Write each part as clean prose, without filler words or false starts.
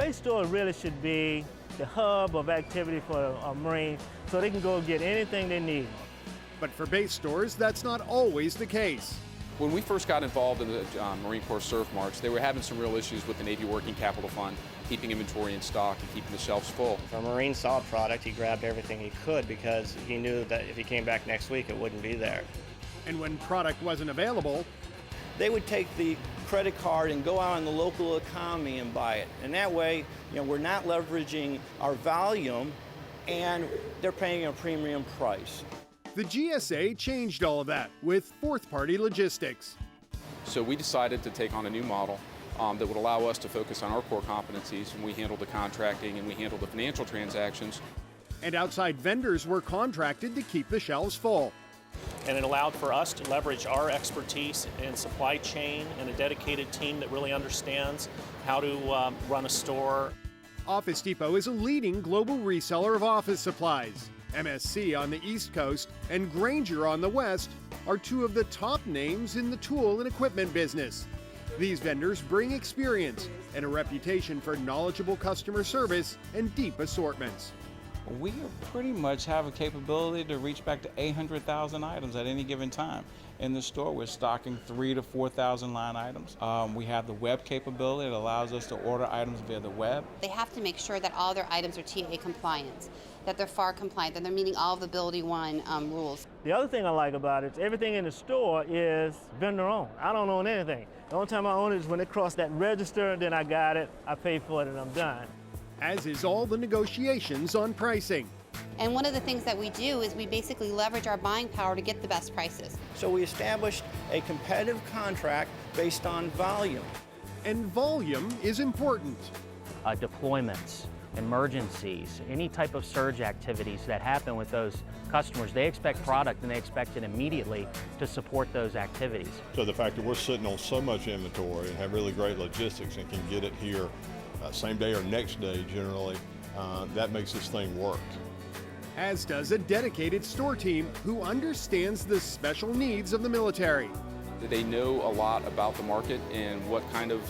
base store really should be the hub of activity for a Marine so they can go get anything they need. But for base stores, that's not always the case. When we first got involved in the Marine Corps Surf March, they were having some real issues with the Navy Working Capital Fund, keeping inventory in stock and keeping the shelves full. If a Marine saw a product, he grabbed everything he could because he knew that if he came back next week, it wouldn't be there. And when product wasn't available, they would take the credit card and go out in the local economy and buy it. And that way, we're not leveraging our volume and they're paying a premium price. the GSA changed all of that with fourth-party logistics. So we decided to take on a new model that would allow us to focus on our core competencies, and we handle the contracting and we handle the financial transactions. And outside vendors were contracted to keep the shelves full. And it allowed for us to leverage our expertise in supply chain and a dedicated team that really understands how to run a store. Office Depot is a leading global reseller of office supplies. MSC on the East Coast and Grainger on the West are two of the top names in the tool and equipment business. These vendors bring experience and a reputation for knowledgeable customer service and deep assortments. We pretty much have a capability to reach back to 800,000 items at any given time. In the store, we're stocking 3,000 to 4,000 line items. We have the web capability that allows us to order items via the web. They have to make sure that all their items are TA compliant, that they're FAR compliant, that they're meeting all of the Ability One rules. The other thing I like about it is everything in the store is vendor owned. I don't own anything. The only time I own it is when they cross that register, then I got it, I pay for it, and I'm done. As is all the negotiations on pricing. And one of the things that we do is we basically leverage our buying power to get the best prices. So we established a competitive contract based on volume. And volume is important. Deployments, emergencies, any type of surge activities that happen with those customers, they expect product and they expect it immediately to support those activities. So the fact that we're sitting on so much inventory and have really great logistics and can get it here same day or next day generally, that makes this thing work. As does a dedicated store team who understands the special needs of the military. They know a lot about the market and what kind of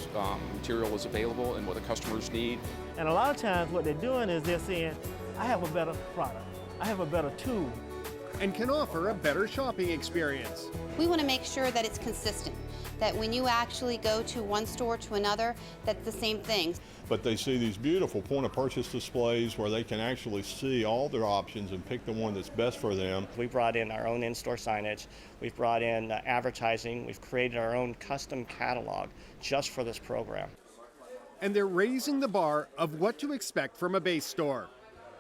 material is available and what the customers need. And a lot of times what they're doing is they're saying, I have a better product, I have a better tool. And can offer a better shopping experience. We want to make sure that it's consistent, that when you actually go to one store to another, that's the same thing. But they see these beautiful point of purchase displays where they can actually see all their options and pick the one that's best for them. We brought in our own in-store signage, we've brought in advertising, we've created our own custom catalog just for this program. And they're raising the bar of what to expect from a base store.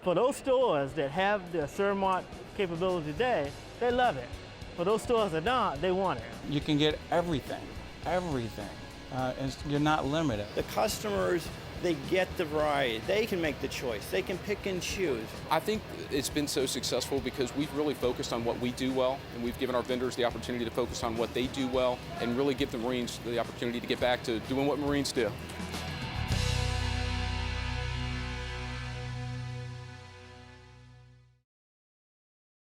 For those stores that have the Surmart capability today, they love it. For those stores that don't, they want it. You can get everything, and you're not limited. The customers, they get the variety. They can make the choice. They can pick and choose. I think it's been so successful because we've really focused on what we do well, and we've given our vendors the opportunity to focus on what they do well and really give the Marines the opportunity to get back to doing what Marines do.